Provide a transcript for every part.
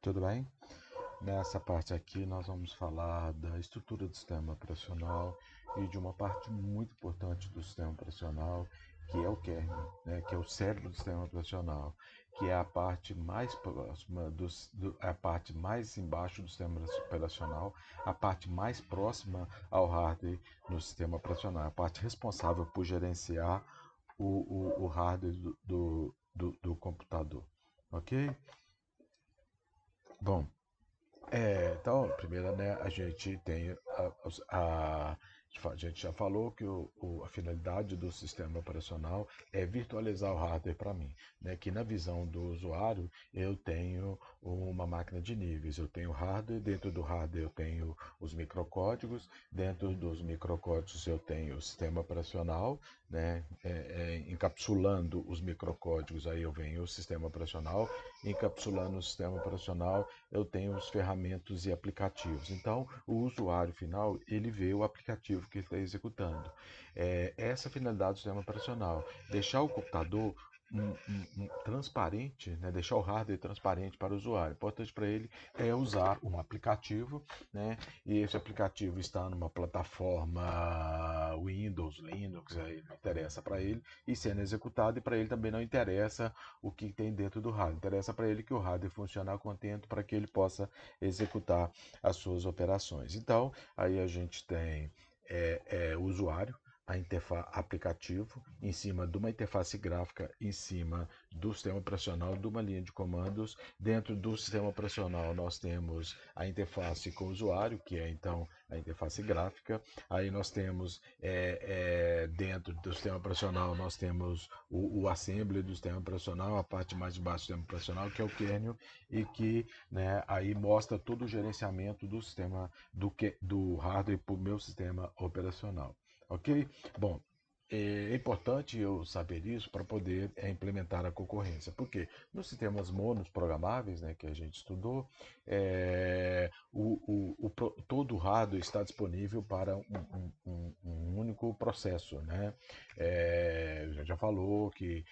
Tudo bem? Nessa parte aqui nós vamos falar da estrutura do sistema operacional e de uma parte muito importante do sistema operacional, que é o kernel, né, que é o cérebro do sistema operacional, que é a parte mais próxima a parte mais embaixo do sistema operacional, a parte mais próxima ao hardware no sistema operacional, a parte responsável por gerenciar o hardware do computador. Ok? Bom, então, primeiro, né, a gente tem a gente já falou que a finalidade do sistema operacional é virtualizar o hardware para mim, né, que na visão do usuário eu tenho uma máquina de níveis, eu tenho hardware, dentro do hardware eu tenho os microcódigos, dentro dos microcódigos eu tenho o sistema operacional, né, encapsulando os microcódigos, aí eu venho o sistema operacional, encapsulando o sistema operacional eu tenho os ferramentas e aplicativos. Então, o usuário final, ele vê o aplicativo que ele está executando. Essa é a finalidade do sistema operacional. Deixar o computador transparente, né? Deixar o hardware transparente para o usuário. O importante para ele é usar um aplicativo, né? E esse aplicativo está numa plataforma Windows, Linux, aí não interessa para ele, e sendo executado, e para ele também não interessa o que tem dentro do hardware. Interessa para ele que o hardware funcione a contento para que ele possa executar as suas operações. Então, aí a gente tem o usuário, a interface aplicativo, em cima de uma interface gráfica, em cima do sistema operacional, de uma linha de comandos. Dentro do sistema operacional, nós temos a interface com o usuário, que é então a interface gráfica. Aí nós temos, dentro do sistema operacional, nós temos o assembly do sistema operacional, a parte mais baixa do sistema operacional, que é o kernel, e que, né, aí mostra todo o gerenciamento do sistema do hardware para o meu sistema operacional. Ok? Bom, é importante eu saber isso para poder implementar a concorrência. Porque nos sistemas monos programáveis, né, que a gente estudou, todo o hardware está disponível para um único processo. Né? Já falou que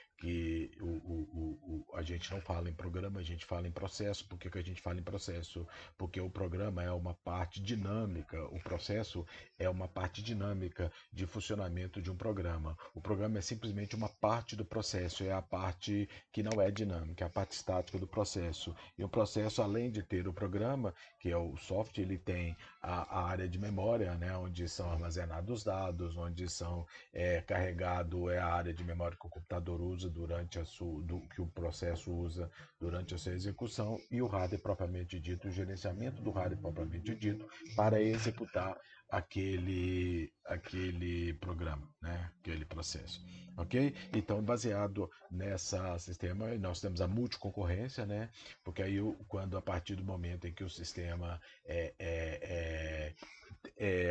a gente não fala em programa, a gente fala em processo. Por que a gente fala em processo? Porque o programa é uma parte dinâmica, o processo é uma parte dinâmica de funcionamento de um programa. O programa é simplesmente uma parte do processo, é a parte que não é dinâmica, é a parte estática do processo. E o processo, além de ter o programa, que é o software, ele tem a área de memória, né, onde são armazenados os dados, onde são carregado a área de memória que o computador usa durante que o processo usa durante a sua execução, e o hardware propriamente dito, o gerenciamento do hardware propriamente dito, para executar aquele programa, né? Aquele processo, ok? Então, baseado nessa sistema, nós temos a multiconcorrência, né? Porque aí, quando a partir do momento em que o sistema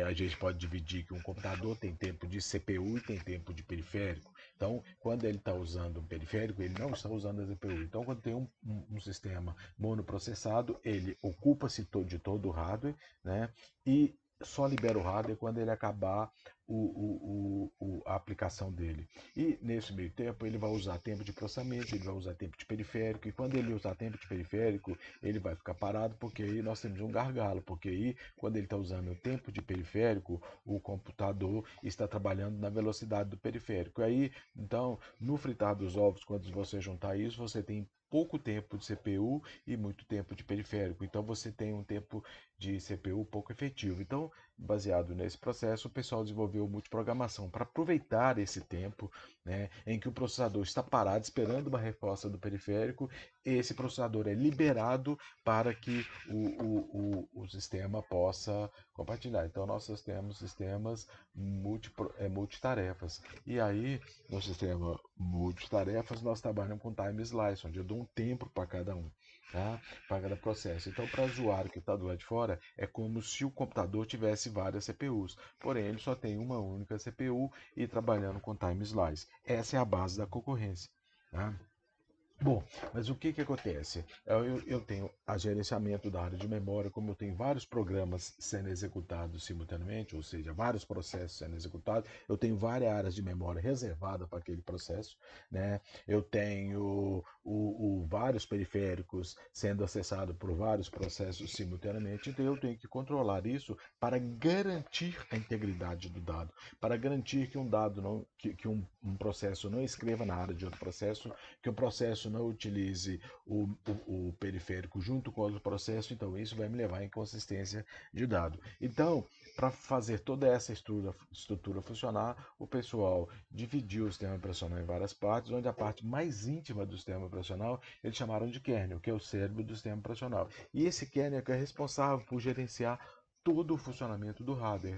a gente pode dividir que um computador tem tempo de CPU e tem tempo de periférico. Então, quando ele está usando um periférico, ele não está usando a CPU. Então, quando tem um sistema monoprocessado, ele ocupa-se de todo o hardware, né? E só libera o hardware quando ele acabar a aplicação dele. E nesse meio tempo ele vai usar tempo de processamento, ele vai usar tempo de periférico, e quando ele usar tempo de periférico, ele vai ficar parado, porque aí nós temos um gargalo, porque aí quando ele está usando o tempo de periférico, o computador está trabalhando na velocidade do periférico. Aí, então, no fritar dos ovos, quando você juntar isso, você tem pouco tempo de CPU e muito tempo de periférico. Então você tem um tempo de CPU pouco efetivo. Então, baseado nesse processo, o pessoal desenvolveu multiprogramação para aproveitar esse tempo, né, em que o processador está parado esperando uma resposta do periférico. Esse processador é liberado para que o sistema possa compartilhar. Então, nós temos sistemas multitarefas. E aí, no sistema multitarefas, nós trabalhamos com time slice, onde eu dou um tempo para cada um, tá? Para cada processo. Então, para o usuário que está do lado de fora, é como se o computador tivesse várias CPUs, porém ele só tem uma única CPU e trabalhando com time slice. Essa é a base da concorrência. Tá? Bom, mas o que que acontece? Eu tenho a gerenciamento da área de memória, como eu tenho vários programas sendo executados simultaneamente, ou seja, vários processos sendo executados, eu tenho várias áreas de memória reservadas para aquele processo, né? Eu tenho vários periféricos sendo acessados por vários processos simultaneamente, então eu tenho que controlar isso para garantir a integridade do dado, para garantir que um dado não, que um processo não escreva na área de outro processo, que o processo não utilize o periférico junto com outro processo, então isso vai me levar à inconsistência de dado. Então, para fazer toda essa estrutura funcionar, o pessoal dividiu o sistema operacional em várias partes, onde a parte mais íntima do sistema operacional eles chamaram de kernel, que é o cérebro do sistema operacional. E esse kernel é responsável por gerenciar todo o funcionamento do hardware.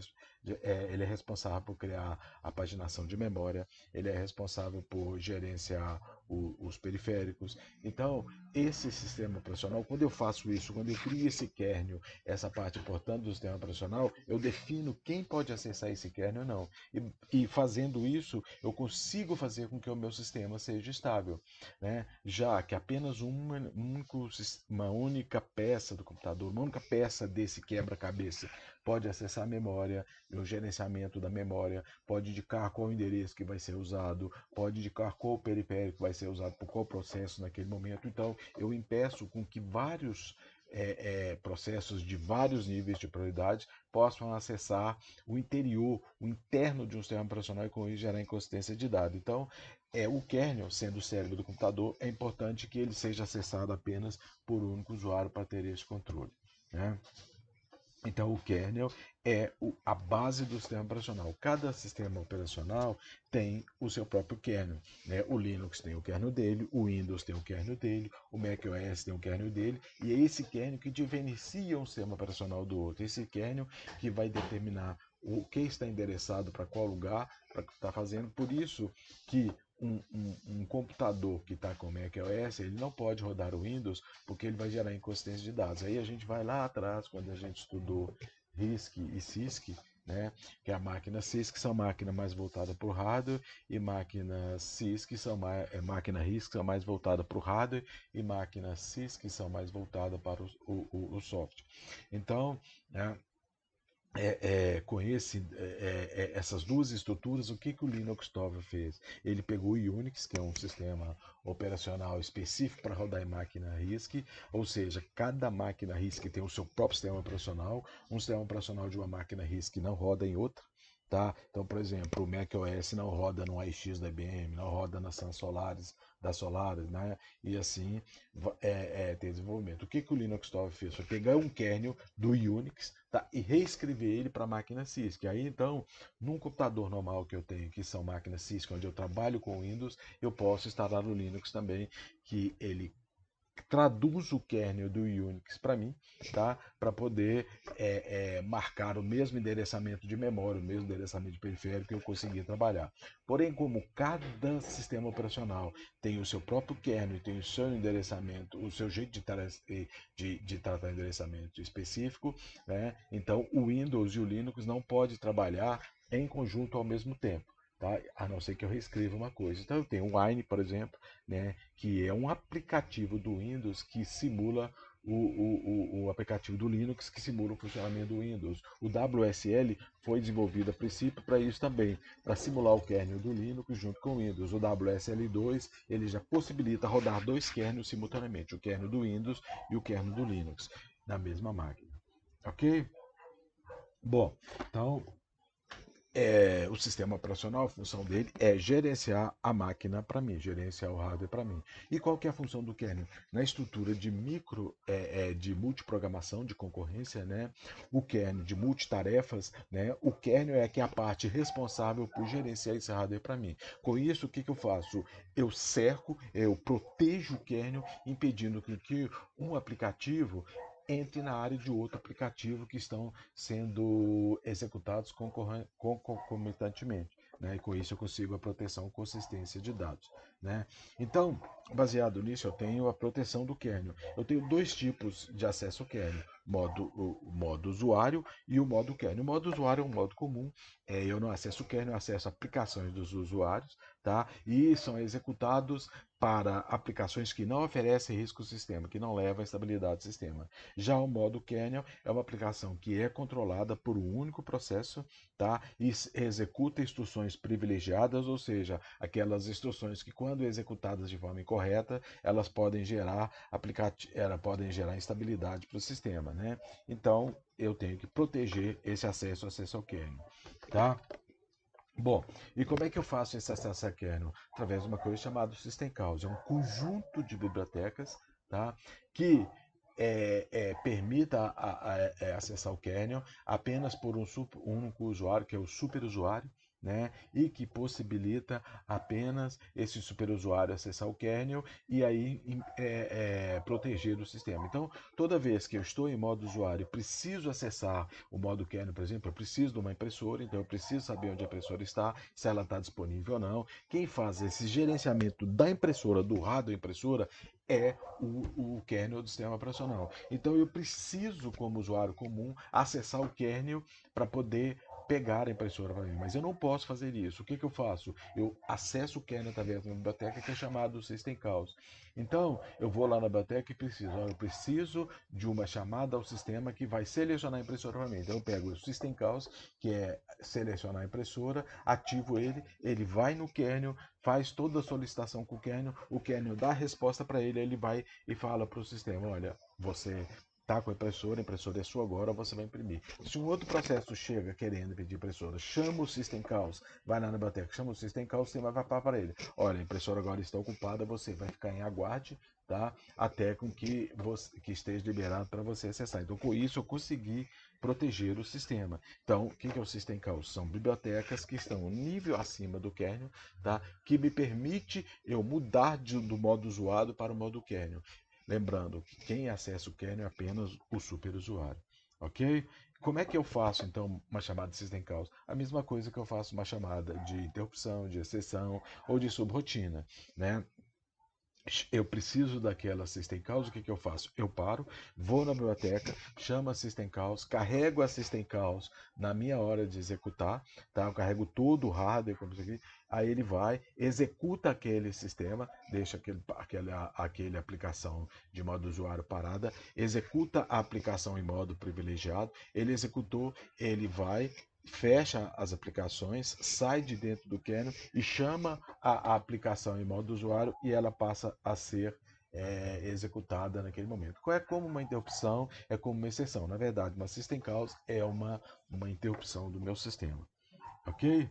Ele é responsável por criar a paginação de memória, ele é responsável por gerenciar os periféricos. Então, esse sistema operacional, quando eu faço isso, quando eu crio esse kernel, essa parte importante do sistema operacional, eu defino quem pode acessar esse kernel ou não. E fazendo isso, eu consigo fazer com que o meu sistema seja estável, né? Já que apenas uma única peça do computador, uma única peça desse quebra-cabeça pode acessar a memória, o gerenciamento da memória, pode indicar qual endereço que vai ser usado, pode indicar qual periférico vai ser usado por qual processo naquele momento. Então, eu impeço com que vários processos de vários níveis de prioridade possam acessar o interior, o interno de um sistema operacional e com isso gerar inconsistência de dados. Então, o kernel, sendo o cérebro do computador, é importante que ele seja acessado apenas por um único usuário para ter esse controle, né? Então, o kernel é a base do sistema operacional. Cada sistema operacional tem o seu próprio kernel, né? O Linux tem o kernel dele, o Windows tem o kernel dele, o macOS tem o kernel dele, e é esse kernel que diferencia um sistema operacional do outro. Esse kernel que vai determinar o que está endereçado para qual lugar, para o que está fazendo. Por isso que um computador que está com macOS, ele não pode rodar o Windows, porque ele vai gerar inconsistência de dados. Aí a gente vai lá atrás, quando a gente estudou RISC e CISC, né, que é a máquina CISC são máquinas mais voltadas para o hardware e máquinas CISC máquina RISC são mais voltadas para o hardware e máquinas CISC são mais voltadas para o software. Então, né, com essas duas estruturas, o que o Linux Torvalds fez? Ele pegou o Unix, que é um sistema operacional específico para rodar em máquina RISC, ou seja, cada máquina RISC tem o seu próprio sistema operacional. Um sistema operacional de uma máquina RISC não roda em outra. Tá? Então, por exemplo, o macOS não roda no AIX da IBM, não roda nas Sun Solaris, da Solaris, né? E assim tem desenvolvimento. O que o Linux Torvalds fez? Foi pegar um kernel do Unix, tá, e reescrever ele para a máquina CISC. Aí então, num computador normal que eu tenho, que são máquinas CISC, onde eu trabalho com Windows, eu posso instalar o Linux também, que ele traduz o kernel do Unix para mim, tá? Para poder marcar o mesmo endereçamento de memória, o mesmo endereçamento de periférico que eu conseguia trabalhar. Porém, como cada sistema operacional tem o seu próprio kernel, tem o seu endereçamento, o seu jeito de tratar endereçamento específico, né? Então o Windows e o Linux não podem trabalhar em conjunto ao mesmo tempo. Tá? A não ser que eu reescreva uma coisa. Então eu tenho o Wine, por exemplo, né, que é um aplicativo do Windows que simula o aplicativo do Linux que simula o funcionamento do Windows. O WSL foi desenvolvido a princípio para isso também, para simular o kernel do Linux junto com o Windows. O WSL2 ele já possibilita rodar dois kernels simultaneamente, o kernel do Windows e o kernel do Linux, na mesma máquina. Ok? Bom, então o sistema operacional, a função dele é gerenciar a máquina para mim, gerenciar o hardware para mim. E qual que é a função do kernel? Na estrutura de de multiprogramação, de concorrência, né? O kernel de multitarefas, né? O kernel é que é a parte responsável por gerenciar esse hardware para mim. Com isso, o que, que eu faço? Eu cerco, eu protejo o kernel, impedindo que um aplicativo entre na área de outro aplicativo que estão sendo executados concomitantemente. Né? E com isso eu consigo a proteção e consistência de dados. Né? Então, baseado nisso, eu tenho a proteção do kernel. Eu tenho dois tipos de acesso ao kernel. O modo usuário e o modo kernel. O modo usuário é um modo comum. Eu não acesso o kernel, eu acesso aplicações dos usuários. tá? E são executados para aplicações que não oferecem risco ao sistema, que não levam à estabilidade do sistema. Já o modo kernel é uma aplicação que é controlada por um único processo, tá? E executa instruções privilegiadas, ou seja, aquelas instruções que, quando executadas de forma incorreta, elas podem gerar podem gerar instabilidade para o sistema, né? Então, eu tenho que proteger esse acesso ao kernel, tá? Bom, e como é que eu faço esse acesso a kernel? Através de uma coisa chamada System Calls. É um conjunto de bibliotecas, tá? Que permita acessar o kernel apenas por um único usuário, que é o superusuário, né? E que possibilita apenas esse superusuário acessar o kernel e aí proteger o sistema. Então, toda vez que eu estou em modo usuário e preciso acessar o modo kernel, por exemplo, eu preciso de uma impressora, então eu preciso saber onde a impressora está, se ela está disponível ou não. Quem faz esse gerenciamento da impressora, do hardware impressora, é o kernel do sistema operacional. Então eu preciso, como usuário comum, acessar o kernel para poder pegar a impressora para mim, mas eu não posso fazer isso. O que eu faço? Eu acesso o kernel através de uma biblioteca que é chamada System Calls. Então, eu vou lá na biblioteca e eu preciso de uma chamada ao sistema que vai selecionar a impressora para mim. Então, eu pego o System Calls, que é selecionar a impressora, ativo ele, ele vai no kernel, faz toda a solicitação com o kernel dá a resposta para ele, ele vai e fala para o sistema, olha, você tá com a impressora é sua agora, você vai imprimir. Se um outro processo chega querendo pedir impressora, chama o System Calls, vai lá na biblioteca, chama o System Calls, você vai falar para ele, olha, a impressora agora está ocupada, você vai ficar em aguarde, tá? Até com que esteja liberado para você acessar. Então, com isso, eu consegui proteger o sistema. Então, o que é o System Calls? São bibliotecas que estão um nível acima do kernel, tá? Que me permite eu mudar do modo usuário para o modo kernel. Lembrando que quem acessa o kernel é apenas o superusuário, ok? Como é que eu faço, então, uma chamada de System Calls? A mesma coisa que eu faço uma chamada de interrupção, de exceção ou de subrotina, né? Eu preciso daquela System Calls, o que eu faço? Eu paro, vou na biblioteca, chamo a System Calls, carrego a System Calls na minha hora de executar, tá? Eu carrego todo o hardware, como isso aqui, aí ele vai, executa aquele sistema, deixa aquele aplicação de modo usuário parada, executa a aplicação em modo privilegiado, ele executou, ele vai, fecha as aplicações, sai de dentro do kernel e chama a aplicação em modo usuário e ela passa a ser executada naquele momento. É como uma interrupção, é como uma exceção. Na verdade, uma System Calls é uma interrupção do meu sistema. Ok?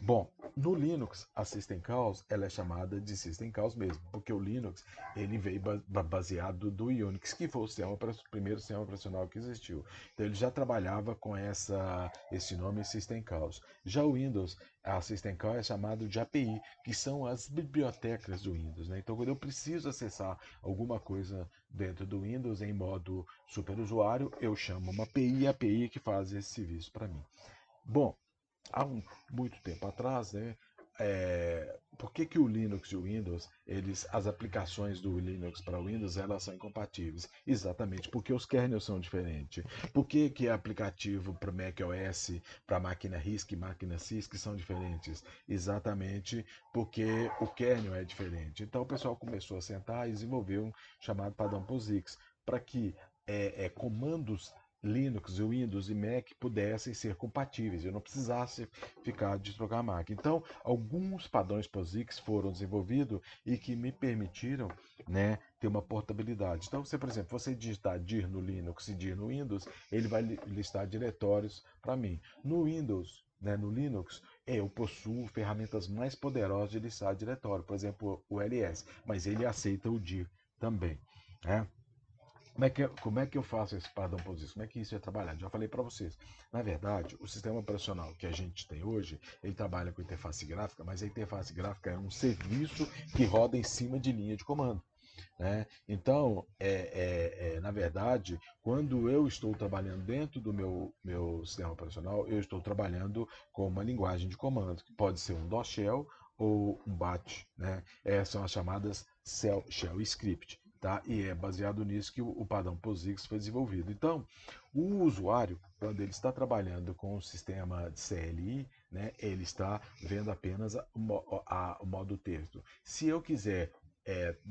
Bom, no Linux, a System Calls ela é chamada de System Calls mesmo, porque o Linux ele veio baseado do Unix, que foi o primeiro sistema operacional que existiu. Então ele já trabalhava com esse nome System Calls. Já o Windows, a System Call é chamado de API, que são as bibliotecas do Windows, né? Então quando eu preciso acessar alguma coisa dentro do Windows em modo superusuário, eu chamo uma API e a API que faz esse serviço para mim. Bom, há muito tempo atrás, né? Por que o Linux e o Windows, as aplicações do Linux para o Windows, elas são incompatíveis? Exatamente porque os kernels são diferentes. Por que aplicativo para macOS, para máquina RISC e máquina CISC são diferentes? Exatamente porque o kernel é diferente. Então o pessoal começou a sentar e desenvolver um chamado padrão POSIX para que comandos Linux, Windows e Mac pudessem ser compatíveis, eu não precisasse ficar de trocar a máquina. Então, alguns padrões POSIX foram desenvolvidos e que me permitiram, né, ter uma portabilidade. Então, por exemplo, você digitar dir no Linux e dir no Windows, ele vai listar diretórios para mim. No Windows, né, no Linux, eu possuo ferramentas mais poderosas de listar diretório, por exemplo, o ls, mas ele aceita o dir também, né? Como é que eu faço esse padrão POSIX? Como é que isso é trabalhado? Já falei para vocês. Na verdade, o sistema operacional que a gente tem hoje, ele trabalha com interface gráfica, mas a interface gráfica é um serviço que roda em cima de linha de comando, né? Então, na verdade, quando eu estou trabalhando dentro do meu sistema operacional, eu estou trabalhando com uma linguagem de comando, que pode ser um DOS Shell ou um BAT, né? Essas são as chamadas Shell Script. Tá? E é baseado nisso que o padrão POSIX foi desenvolvido. Então, o usuário, quando ele está trabalhando com o sistema de CLI, né, ele está vendo apenas o modo texto. Se eu quiser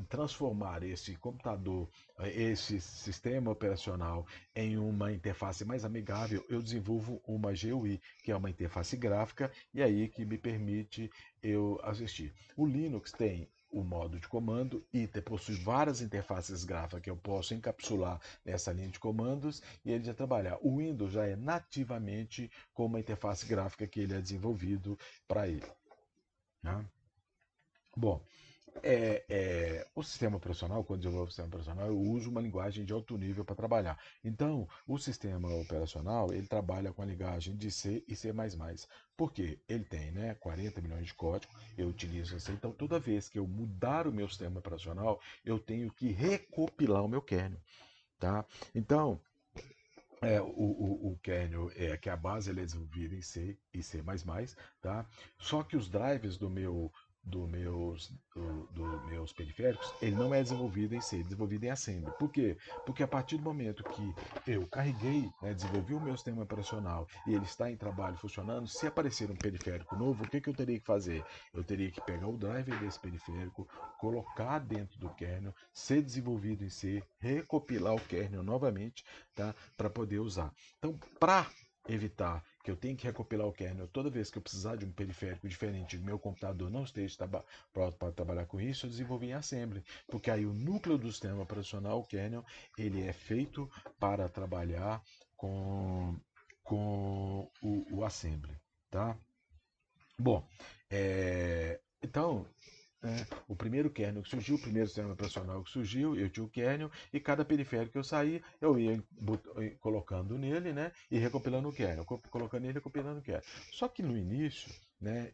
transformar esse computador, esse sistema operacional em uma interface mais amigável, eu desenvolvo uma GUI, que é uma interface gráfica, e aí que me permite eu assistir. O Linux tem o modo de comando e possui várias interfaces gráficas que eu posso encapsular nessa linha de comandos e ele já trabalhar. O Windows já é nativamente com uma interface gráfica que ele é desenvolvido para ele, né? Bom, o sistema operacional, quando eu desenvolvo o sistema operacional, eu uso uma linguagem de alto nível para trabalhar. Então, o sistema operacional, ele trabalha com a linguagem de C e C++. Por quê? Ele tem, né, 40 milhões de código, eu utilizo C. Então, toda vez que eu mudar o meu sistema operacional, eu tenho que recopilar o meu kernel, tá? Então, o kernel, que a base ele é desenvolvida em C e C++, tá? Só que os drivers do meus periféricos, ele não é desenvolvido em C, é desenvolvido em Assembly. Por quê? Porque a partir do momento que eu carreguei, né, desenvolvi o meu sistema operacional e ele está em trabalho funcionando, se aparecer um periférico novo, o que eu teria que fazer? Eu teria que pegar o driver desse periférico, colocar dentro do kernel, ser desenvolvido em C, recopilar o kernel novamente, tá? Para poder usar. Então, para evitar que eu tenha que recopilar o kernel toda vez que eu precisar de um periférico diferente do meu computador não esteja pronto para trabalhar com isso, eu desenvolvi em Assembly, porque aí o núcleo do sistema operacional, o kernel, ele é feito para trabalhar com o Assembly, tá? Bom, então, o primeiro kernel que surgiu, o primeiro sistema operacional que surgiu, eu tinha o kernel, e cada periférico que eu saía, eu ia colocando nele, né, e recompilando o kernel, colocando nele e recopilando o kernel. Só que no início, né,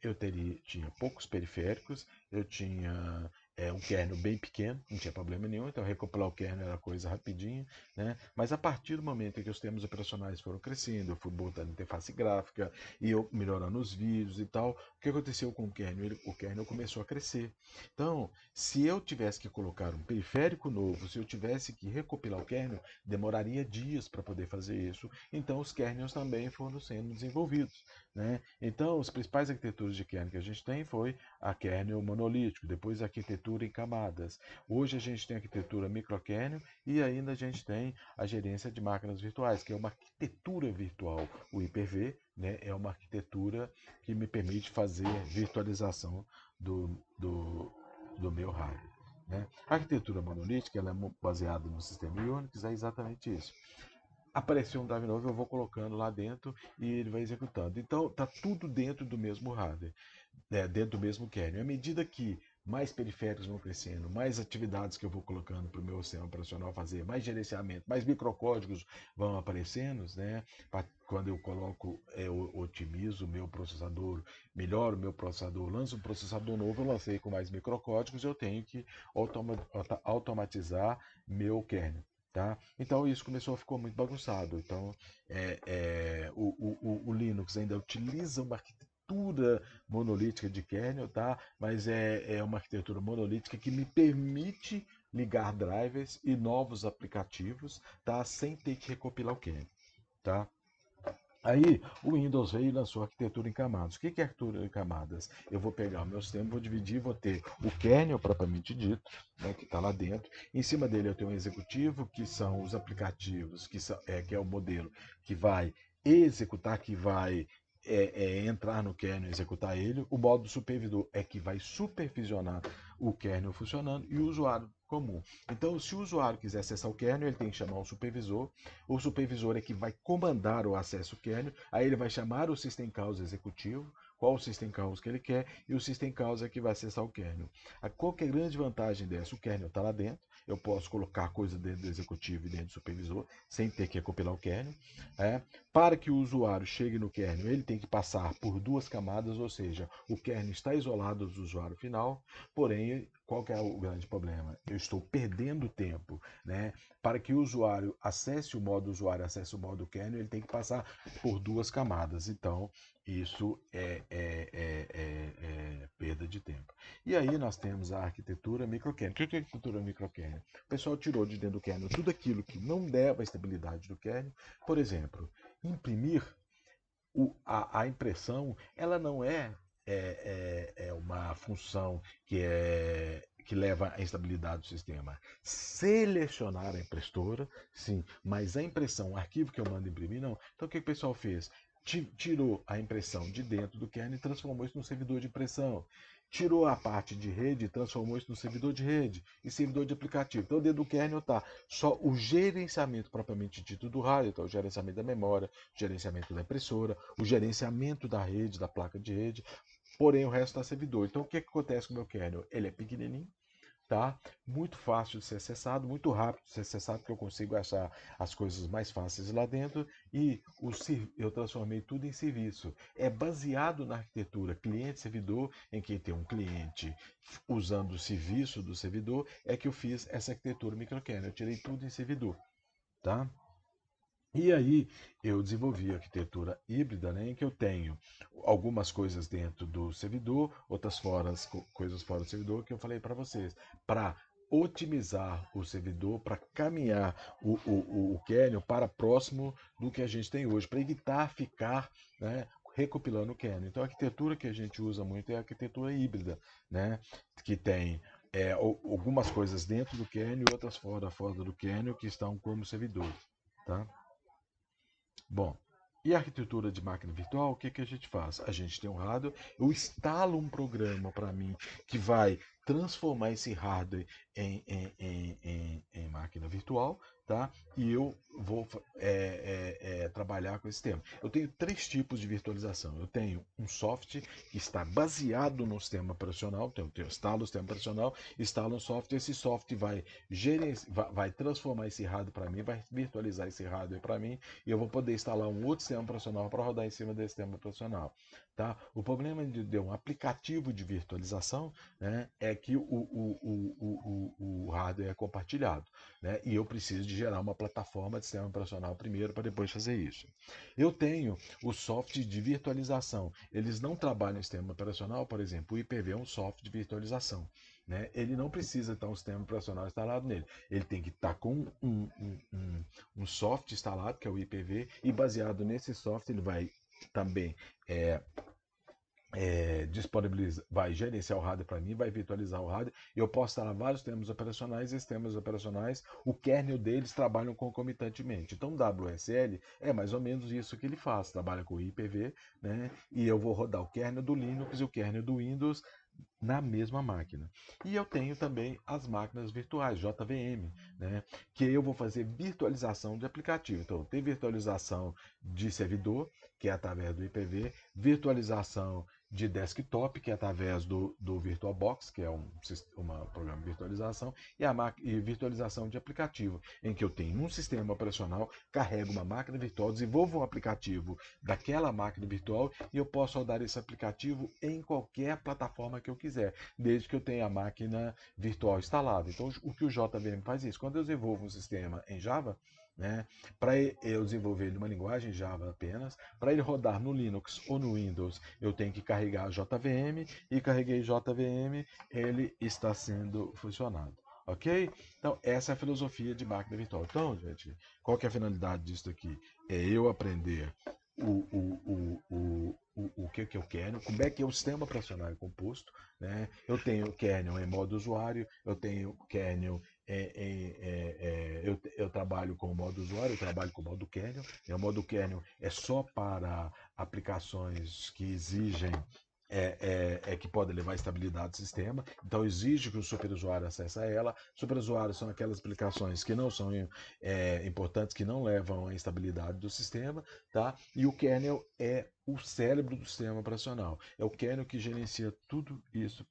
tinha poucos periféricos, eu tinha um kernel bem pequeno, não tinha problema nenhum, então recompilar o kernel era coisa rapidinha, né, mas a partir do momento em que os sistemas operacionais foram crescendo, eu fui botando interface gráfica, e eu melhorando os vídeos e tal, o que aconteceu com o kernel? O kernel começou a crescer. Então, se eu tivesse que colocar um periférico novo, se eu tivesse que recopilar o kernel, demoraria dias para poder fazer isso. Então, os kernels também foram sendo desenvolvidos, né? Então, as principais arquiteturas de kernel que a gente tem foi a kernel monolítico, depois a arquitetura em camadas. Hoje a gente tem a arquitetura microkernel e ainda a gente tem a gerência de máquinas virtuais, que é uma arquitetura virtual. O Hyper-V, né, é uma arquitetura que me permite fazer virtualização do meu hardware, né? A arquitetura monolítica ela é baseada no sistema Unix, é exatamente isso. Apareceu um drive novo, eu vou colocando lá dentro e ele vai executando. Então, está tudo dentro do mesmo hardware, dentro do mesmo kernel. À medida que mais periféricos vão crescendo, mais atividades que eu vou colocando para o meu sistema operacional fazer, mais gerenciamento, mais microcódigos vão aparecendo, né? Quando eu coloco, eu otimizo o meu processador, melhoro o meu processador, lanço um processador novo, eu lancei com mais microcódigos, eu tenho que automatizar meu kernel. Tá? Então isso começou a ficar muito bagunçado. Então o Linux ainda utiliza uma arquitetura monolítica de kernel, tá? Mas é uma arquitetura monolítica que me permite ligar drivers e novos aplicativos, tá? Sem ter que recopilar o kernel, tá? Aí o Windows veio e lançou a arquitetura em camadas. O que é arquitetura em camadas? Eu vou pegar o meu sistema, vou dividir, vou ter o kernel propriamente dito, né, que está lá dentro. Em cima dele eu tenho um executivo, que são os aplicativos, que é o modelo que vai executar, que vai entrar no kernel e executar ele. O modo supervisor é que vai supervisionar o kernel funcionando e o usuário comum. Então, se o usuário quiser acessar o kernel, ele tem que chamar um supervisor. O supervisor é que vai comandar o acesso ao kernel. Aí ele vai chamar o system call executivo, qual o system call que ele quer, e o system call é que vai acessar o kernel. Qual que é a grande vantagem dessa? O kernel está lá dentro, eu posso colocar coisa dentro do executivo e dentro do supervisor, sem ter que compilar o kernel. Para que o usuário chegue no kernel, ele tem que passar por duas camadas, ou seja, o kernel está isolado do usuário final, porém, qual que é o grande problema? Eu estou perdendo tempo, né? Para que o usuário acesse o modo kernel, ele tem que passar por duas camadas. Então, isso é perda de tempo. E aí nós temos a arquitetura microkernel. O que é a arquitetura microkernel? O pessoal tirou de dentro do kernel tudo aquilo que não leva à estabilidade do kernel. Por exemplo, imprimir a impressão, ela não é uma função que leva à instabilidade do sistema. Selecionar a impressora, sim, mas a impressão, o arquivo que eu mando imprimir, não. Então o que o pessoal fez? Tirou a impressão de dentro do kernel e transformou isso num servidor de impressão. Tirou a parte de rede e transformou isso no servidor de rede e servidor de aplicativo. Então dentro do kernel está só o gerenciamento propriamente dito do hardware, então o gerenciamento da memória, o gerenciamento da impressora, o gerenciamento da rede, da placa de rede, porém o resto está servidor. Então o que acontece com o meu kernel? Ele é pequenininho, tá? Muito fácil de ser acessado, muito rápido de ser acessado, porque eu consigo achar as coisas mais fáceis lá dentro e eu transformei tudo em serviço. É baseado na arquitetura cliente-servidor, em que tem um cliente usando o serviço do servidor, é que eu fiz essa arquitetura microkernel. Eu tirei tudo em servidor, tá? E aí eu desenvolvi a arquitetura híbrida, né, em que eu tenho algumas coisas dentro do servidor, outras coisas fora do servidor, que eu falei para vocês, para otimizar o servidor, para caminhar o kernel para próximo do que a gente tem hoje, para evitar ficar, né, recopilando o kernel. Então a arquitetura que a gente usa muito é a arquitetura híbrida, né, que tem algumas coisas dentro do kernel e outras fora do kernel que estão como servidor. Tá? Bom, e a arquitetura de máquina virtual, o que, que a gente faz? A gente tem um hardware, eu instalo um programa para mim que vai transformar esse hardware em máquina virtual, tá? E eu vou trabalhar com esse tema. Eu tenho três tipos de virtualização. Eu tenho um software que está baseado no sistema operacional, então eu instalo o sistema operacional, instalo um software, esse software vai transformar esse hardware para mim, vai virtualizar esse hardware para mim, e eu vou poder instalar um outro sistema operacional para rodar em cima desse sistema operacional. Tá? O problema de um aplicativo de virtualização, né, é que o hardware é compartilhado, né, e eu preciso de gerar uma plataforma de sistema operacional primeiro para depois fazer isso. Eu tenho o software de virtualização. Eles não trabalham em sistema operacional, por exemplo, o IPv é um software de virtualização. Né? Ele não precisa estar um sistema operacional instalado nele. Ele tem que estar com um software instalado, que é o IPv, e baseado nesse software ele vai também disponibiliza, vai gerenciar o hardware para mim, vai virtualizar o hardware, e eu posso instalar vários sistemas operacionais, e esses sistemas operacionais, o kernel deles trabalham concomitantemente. Então o WSL é mais ou menos isso que ele faz, trabalha com IPv, né? E eu vou rodar o kernel do Linux e o kernel do Windows na mesma máquina. E eu tenho também as máquinas virtuais, JVM, né, que eu vou fazer virtualização de aplicativo. Então, tem virtualização de servidor, que é através do IPv, virtualização de desktop, que é através do VirtualBox, que é um programa de virtualização, e virtualização de aplicativo, em que eu tenho um sistema operacional, carrego uma máquina virtual, desenvolvo um aplicativo daquela máquina virtual e eu posso rodar esse aplicativo em qualquer plataforma que eu quiser, desde que eu tenha a máquina virtual instalada. Então, o que o JVM faz é isso. Quando eu desenvolvo um sistema em Java, né, para eu desenvolver uma linguagem Java apenas, para ele rodar no Linux ou no Windows, eu tenho que carregar JVM, e carreguei JVM, ele está sendo funcionado. Ok? Então, essa é a filosofia de máquina virtual. Então, gente, qual que é a finalidade disso aqui? É eu aprender o que eu quero, como é que é o sistema operacional composto, né? Eu tenho kernel em modo usuário, eu tenho kernel eu trabalho com o modo usuário, eu trabalho com o modo kernel. E o modo kernel é só para aplicações que exigem que podem levar estabilidade do sistema. Então exige que o superusuário acesse a ela. Superusuários são aquelas aplicações que não são importantes, que não levam à instabilidade do sistema, tá? E o kernel é o cérebro do sistema operacional. É o kernel que gerencia tudo isso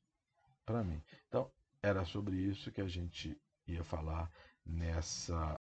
para mim. Então era sobre isso que a gente ia falar nessa